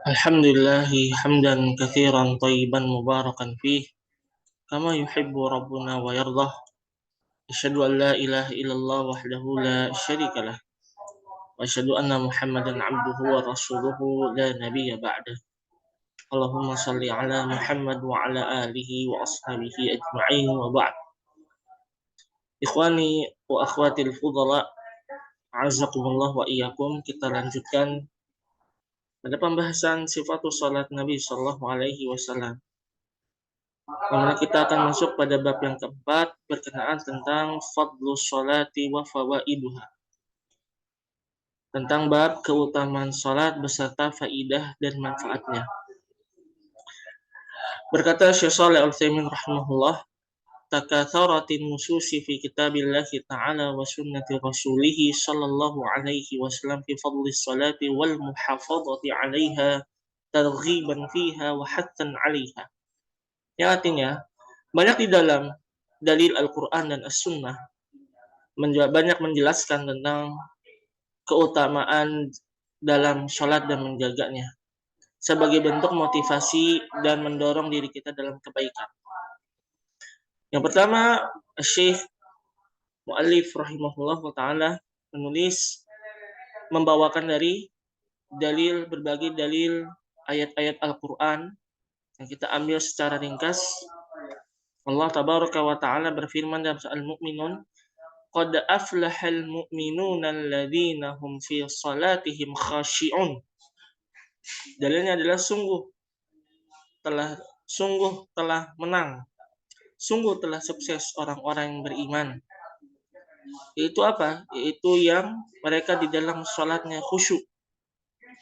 Alhamdulillah hamdan katsiran thayyiban mubarakan fih kama yuhibbu rabbuna wa yardah. Asyhadu an la ilaha illallah wahdahu la syarikalah wa asyhadu anna Muhammadan abduhu wa rasuluhu la nabiyya ba'dah. Allahumma shalli ala Muhammad wa ala alihi wa ashabihi ajma'in wa ba'd. Ikhwani wa akhwatil fudhala, azakumullah wa iyyakum. Kita lanjutkan pada pembahasan sifatus salat Nabi sallallahu alaihi wasallam. Dimana kita akan masuk pada bab yang keempat berkenaan tentang fadlus sholati wa fawaiduha. Tentang bab keutamaan salat beserta faidah dan manfaatnya. Berkata Syekh Shalih Al-Utsaimin rahimahullah, takatsaratin nususi fi kitabillahi ta'ala wa sunnati rasulih sallallahu alaihi wasallam fi fadlis salati wal muhafadzati 'alaiha targhiban fiha wa hattan 'alaiha. Yang artinya, banyak di dalam dalil Al-Quran dan As-Sunnah banyak menjelaskan tentang keutamaan dalam sholat dan menjaganya sebagai bentuk motivasi dan mendorong diri kita dalam kebaikan. Yang pertama, Syekh Mu'allif rahimahullah ta'ala menulis membawakan dari berbagai dalil ayat-ayat Al-Quran yang kita ambil secara ringkas. Allah tabaraka wa ta'ala berfirman dalam surah Al-Mu'minun, qad aflahal mu'minuna alladzina hum fi salatihim khashi'un. Dalilnya adalah sungguh telah menang, sungguh telah sukses orang-orang yang beriman. Yaitu apa? Yaitu yang mereka di dalam salatnya khusyuk.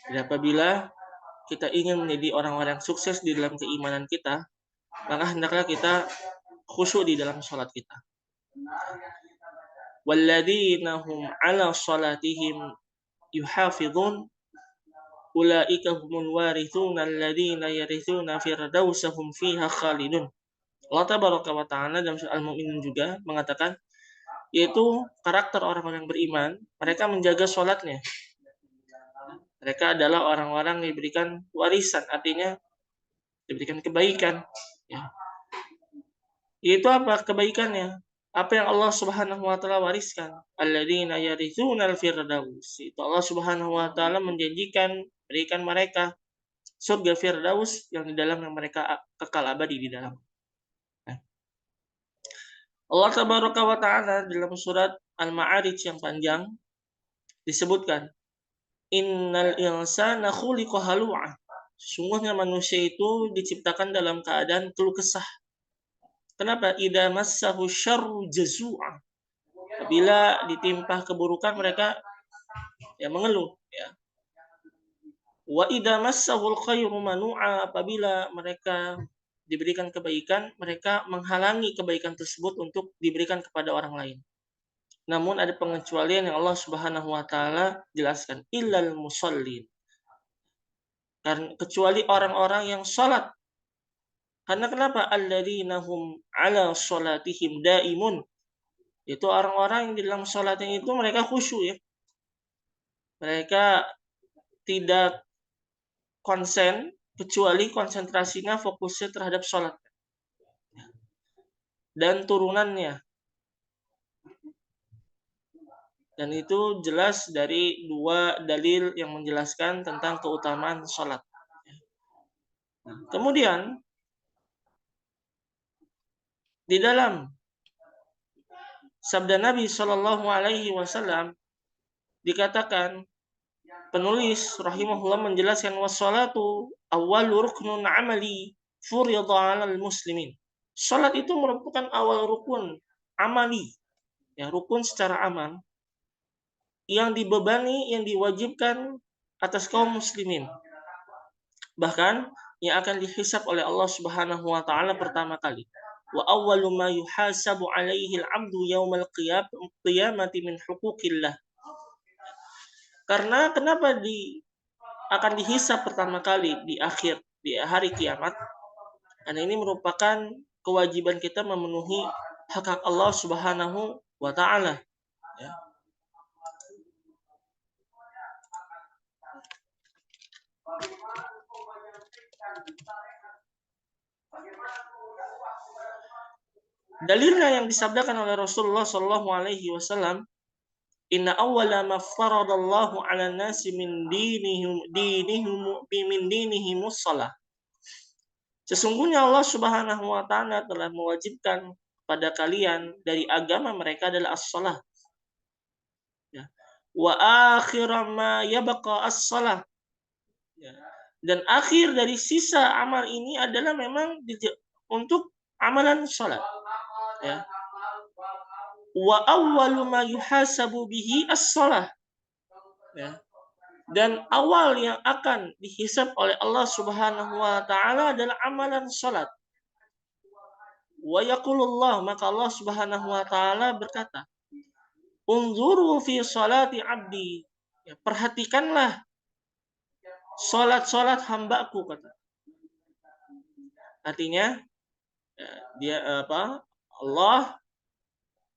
Dan apabila kita ingin menjadi orang-orang yang sukses di dalam keimanan kita, maka hendaklah kita khusyuk di dalam salat kita. Walladzina hum 'ala salatihim yuhafizun ulaika humul warithuna alladzina yarithuna firdausahum fiha khalidun. Allah tabaraka wa ta'ala dalam surah Al-Mu'minun juga mengatakan, yaitu karakter orang-orang yang beriman, mereka menjaga salatnya. Mereka adalah orang-orang yang diberikan warisan, artinya diberikan kebaikan, ya. Itu apa kebaikannya? Apa yang Allah Subhanahu wa taala wariskan? Alladzina yarithunal firdaus. Itu Allah Subhanahu wa taala menjanjikan berikan mereka surga firdaus yang di dalam yang mereka kekal abadi di dalam. Nah, Allah tabaraka wa taala dalam surat Al-Ma'arij yang panjang disebutkan, innal insana khuliqa halu'a. Sesungguhnya manusia itu diciptakan dalam keadaan keluh kesah. Kenapa? Idza massahu syarru jazua. Apabila ditimpa keburukan mereka mengeluh, ya. Wa idza massahul khairu manu'a. Apabila mereka diberikan kebaikan, mereka menghalangi kebaikan tersebut untuk diberikan kepada orang lain. Namun ada pengecualian yang Allah Subhanahu wa taala jelaskan, illal musallin. Karena kecuali orang-orang yang salat. Karena kenapa? Alladzina hum 'ala salatihim daimun. Itu orang-orang yang di dalam salatnya itu mereka khusyuk, ya. Mereka tidak konsen kecuali konsentrasinya fokusnya terhadap salat dan turunannya. Dan itu jelas dari dua dalil yang menjelaskan tentang keutamaan salat. Kemudian di dalam sabda Nabi Shallallahu Alaihi Wasallam dikatakan, penulis rahimahullah menjelaskan, wassalatu awwalu ruknun amali furida 'alal muslimin. Salat itu merupakan awal rukun amali, ya, rukun secara amal yang dibebani, yang diwajibkan atas kaum muslimin. Bahkan yang akan dihisab oleh Allah Subhanahu wa taala pertama kali. Wa awwalu ma yuhasabu 'alaihi al-'abdu yaumal qiyamati min huquqillah. Karena kenapa akan dihisab pertama kali di hari kiamat? Karena ini merupakan kewajiban kita memenuhi hak Allah Subhanahu wa taala, ya. Dalilnya yang disabdakan oleh Rasulullah Shallallahu Alaihi Wasallam, Inna awwala ma faradallahu 'ala nasi min dinihimus shalah. Sesungguhnya Allah Subhanahu wa taala telah mewajibkan pada kalian dari agama mereka adalah as-shalah. Ya. Wa akhir ma yabqa as-shalah. Ya. Dan akhir dari sisa amal ini adalah memang untuk amalan salat. Ya. Wa awwalu ma yuhasabu bihi as-shalah. Ya. Dan awal yang akan dihisab oleh Allah Subhanahu wa taala adalah amalan salat. Wa yaqulullah, maka Allah Subhanahu wa taala berkata, "Unzuru fi salati 'abdi." Ya, perhatikanlah salat-salat hambaku, kata. Artinya dia Allah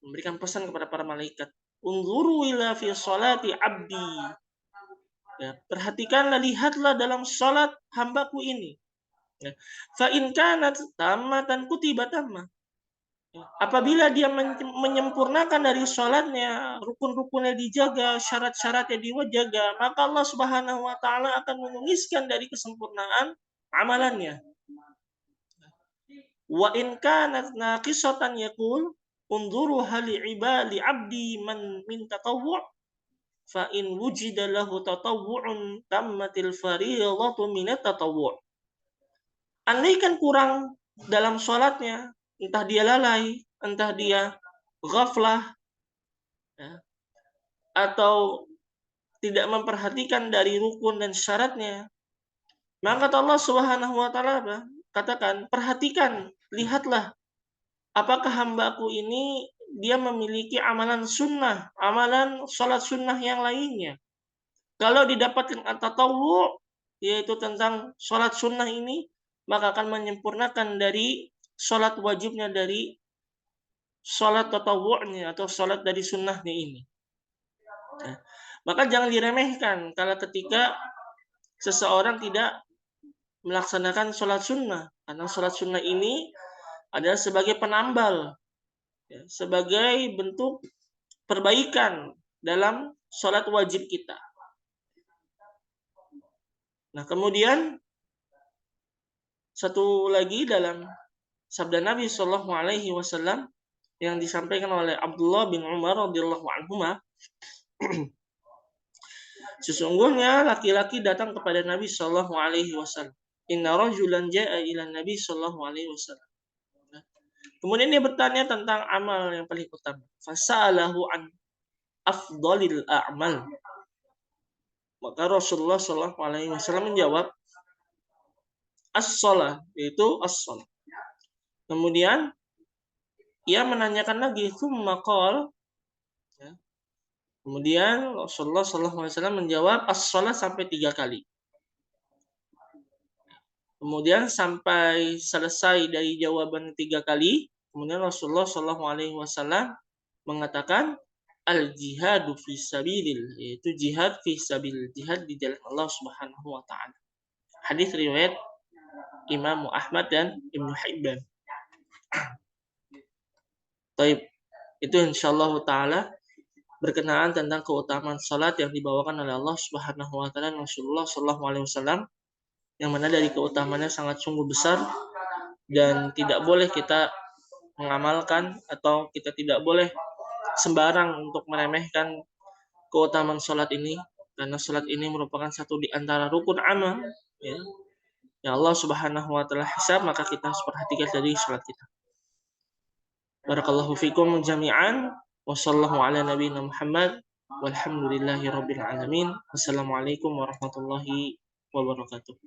memberikan pesan kepada para malaikat, "Unzuru ila fi salati 'abdi." Ya, perhatikanlah, lihatlah dalam salat hambaku ini. Ya. Fa in kanat tammatan kutiba tammah. Apabila dia menyempurnakan dari sholatnya, rukun-rukunnya dijaga, syarat-syaratnya dijaga, maka Allah Subhanahu wa taala akan menuliskan dari kesempurnaan amalannya. Wa in kanat naqisatan yaqul unzuru hal ibali abdi man min tatawwu' fa in wujida lahu tatawwu'un tammatil fariidatu min at-tatawwu'. Andaikan kurang dalam sholatnya, entah dia lalai, entah dia ghaflah, ya, atau tidak memperhatikan dari rukun dan syaratnya, maka Allah Subhanahu wa taala katakan, perhatikan, lihatlah apakah hambaku ini dia memiliki amalan sunnah, amalan sholat sunnah yang lainnya. Kalau didapatkan at-tatawwu', yaitu tentang sholat sunnah ini, maka akan menyempurnakan dari sholat wajibnya, dari sholat tatawu'nya atau sholat dari sunnahnya ini. Nah, maka jangan diremehkan kalau ketika seseorang tidak melaksanakan sholat sunnah, karena sholat sunnah ini adalah sebagai penambal, ya, sebagai bentuk perbaikan dalam sholat wajib kita. Nah, kemudian satu lagi dalam sabda Nabi Shallallahu Alaihi Wasallam yang disampaikan oleh Abdullah bin Umar radhiyallahu anhuma, sesungguhnya laki-laki datang kepada Nabi Shallallahu Alaihi Wasallam. Inna rajulan ja'a ila Nabi Shallallahu Alaihi Wasallam. Kemudian dia bertanya tentang amal yang paling utama. Fasa'alahu an afdalil a'mal. Maka Rasulullah Shallallahu Alaihi Wasallam menjawab, as-shalah, yaitu as-shalah. Kemudian ia menanyakan lagi, tsumma qala, ya. Kemudian Rasulullah SAW menjawab as-shalah sampai 3 kali. Kemudian sampai selesai dari jawaban 3 kali, kemudian Rasulullah SAW mengatakan al-jihadu fi sabilillah, yaitu jihad fi sabilillah, jihad di jalan Allah Subhanahu wa taala. Hadis riwayat Imam Ahmad dan Ibnu Hibban. Taib. Itu insyaallah taala berkenaan tentang keutamaan salat yang dibawakan oleh Allah Subhanahu wa taala dan Rasulullah sallallahu alaihi wasallam, yang mana dari keutamaannya sangat sungguh besar dan tidak boleh kita mengamalkan atau kita tidak boleh sembarang untuk meremehkan keutamaan salat ini, karena salat ini merupakan satu di antara rukun amal, ya. Ya Allah Subhanahu wa taala hisab, maka kita harus perhatikan dari salat kita. Barakallahu fikum jami'an. Wassallallahu ala nabiyina Muhammad walhamdulillahi rabbil alamin. Wassalamualaikum warahmatullahi wabarakatuh.